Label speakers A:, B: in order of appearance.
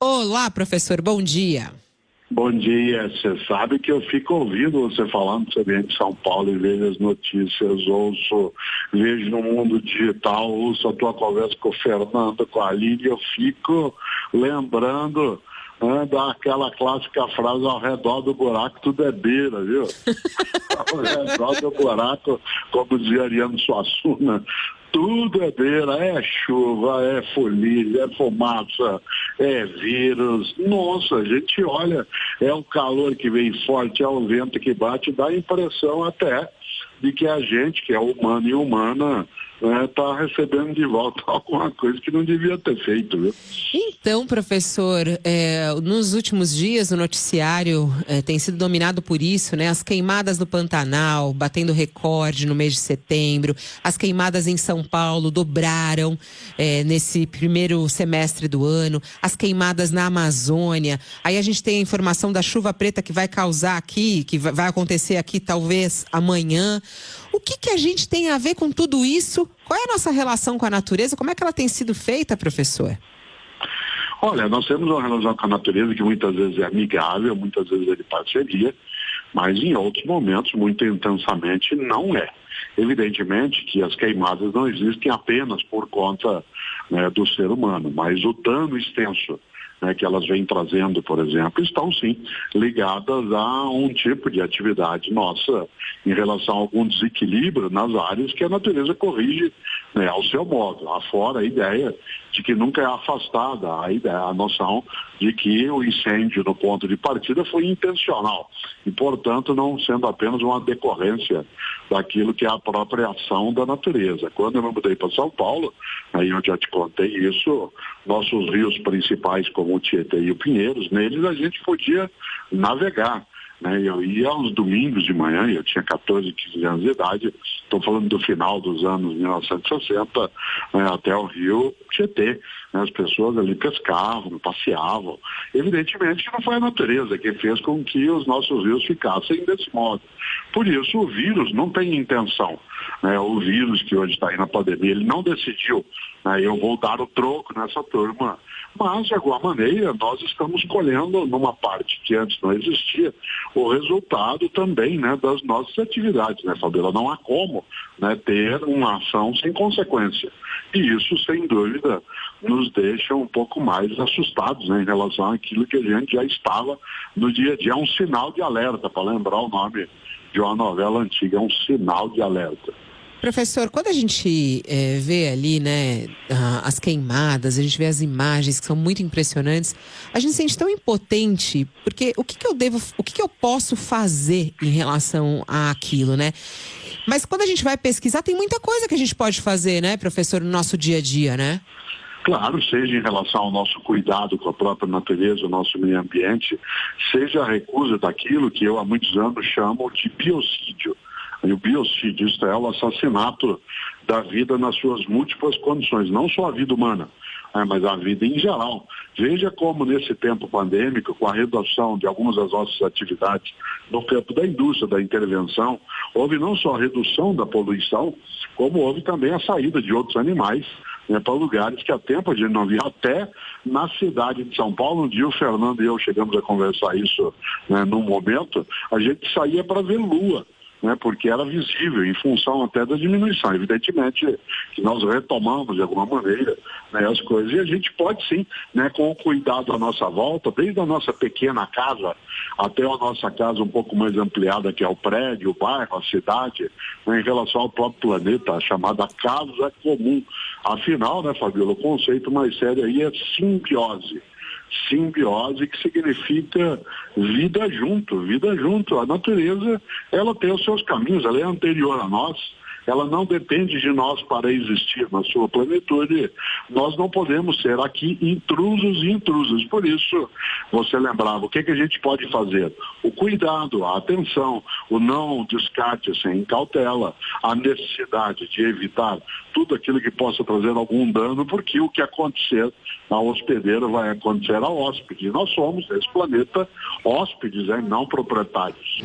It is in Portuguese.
A: Olá, professor, bom dia.
B: Bom dia, você sabe que eu fico ouvindo você falando sobre em São Paulo e vejo as notícias, vejo no mundo digital, ouço a tua conversa com o Fernando, com a Lídia, eu fico lembrando daquela clássica frase: ao redor do buraco tudo é beira, viu? Ao redor do buraco, como dizia Ariano Suassuna, tudo é beira, é chuva, é folha, é fumaça, é vírus. Nossa, a gente olha, é o calor que vem forte, é o vento que bate, dá a impressão até de que a gente, que é humano e humana, está recebendo de volta alguma coisa que não devia ter feito, viu?
A: Então, professor, nos últimos dias o noticiário tem sido dominado por isso, né? As queimadas no Pantanal, batendo recorde no mês de setembro, as queimadas em São Paulo dobraram nesse primeiro semestre do ano, as queimadas na Amazônia, aí a gente tem a informação da chuva preta que vai causar aqui, que vai acontecer aqui talvez amanhã. O que a gente tem a ver com tudo isso? Qual é a nossa relação com a natureza? Como é que ela tem sido feita, professor?
B: Olha, nós temos uma relação com a natureza que muitas vezes é amigável, muitas vezes é de parceria, mas em outros momentos, muito intensamente, não é. Evidentemente que as queimadas não existem apenas por conta do ser humano, mas o dano extenso que elas vêm trazendo, por exemplo, estão sim ligadas a um tipo de atividade nossa em relação a algum desequilíbrio nas áreas que a natureza corrige ao seu modo. Afora a ideia de que nunca é afastada a noção de que o incêndio no ponto de partida foi intencional e, portanto, não sendo apenas uma decorrência daquilo que é a própria ação da natureza. Quando eu me mudei para São Paulo, aí eu já te contei isso, nossos rios principais, como o Tietê e o Pinheiros, neles a gente podia navegar. Eu ia aos domingos de manhã, eu tinha 14, 15 anos de idade, estou falando do final dos anos 1960, até o rio Tietê. As pessoas ali pescavam, passeavam. Evidentemente que não foi a natureza que fez com que os nossos rios ficassem desse modo. Por isso o vírus não tem intenção. O vírus que hoje está aí na pandemia, ele não decidiu, eu vou dar o troco nessa turma. Mas, de alguma maneira, nós estamos colhendo, numa parte que antes não existia, o resultado também das nossas atividades, Fabíola? Não há como ter uma ação sem consequência. E isso, sem dúvida, nos deixa um pouco mais assustados em relação àquilo que a gente já estava no dia a dia. É um sinal de alerta, para lembrar o nome de uma novela antiga, é um sinal de alerta.
A: Professor, quando a gente vê ali, as queimadas, a gente vê as imagens que são muito impressionantes, a gente se sente tão impotente, porque o que eu posso fazer em relação àquilo, Mas quando a gente vai pesquisar, tem muita coisa que a gente pode fazer, professor, no nosso dia a dia,
B: Claro, seja em relação ao nosso cuidado com a própria natureza, o nosso meio ambiente, seja a recusa daquilo que eu há muitos anos chamo de biocídio. E o biocídio, isto é o assassinato da vida nas suas múltiplas condições, não só a vida humana, mas a vida em geral. Veja como nesse tempo pandêmico, com a redução de algumas das nossas atividades no campo da indústria, da intervenção, houve não só a redução da poluição, como houve também a saída de outros animais para lugares que há tempo a gente não via. Até na cidade de São Paulo, um dia o Fernando e eu chegamos a conversar isso num momento, a gente saía para ver lua, porque era visível, em função até da diminuição. Evidentemente que nós retomamos de alguma maneira as coisas, e a gente pode sim, com o cuidado à nossa volta, desde a nossa pequena casa até a nossa casa um pouco mais ampliada, que é o prédio, o bairro, a cidade, em relação ao próprio planeta, a chamada casa comum. Afinal, Fabíola, o conceito mais sério aí é simbiose. Simbiose, que significa vida junto, vida junto. A natureza, ela tem os seus caminhos, ela é anterior a nós, ela não depende de nós para existir na sua plenitude. Nós não podemos ser aqui intrusos e intrusas. Por isso, você lembrava, o que a gente pode fazer? O cuidado, a atenção, o não descarte sem cautela, a necessidade de evitar tudo aquilo que possa trazer algum dano, porque o que acontecer ao hospedeiro vai acontecer ao hóspede. E nós somos, nesse planeta, hóspedes, não proprietários.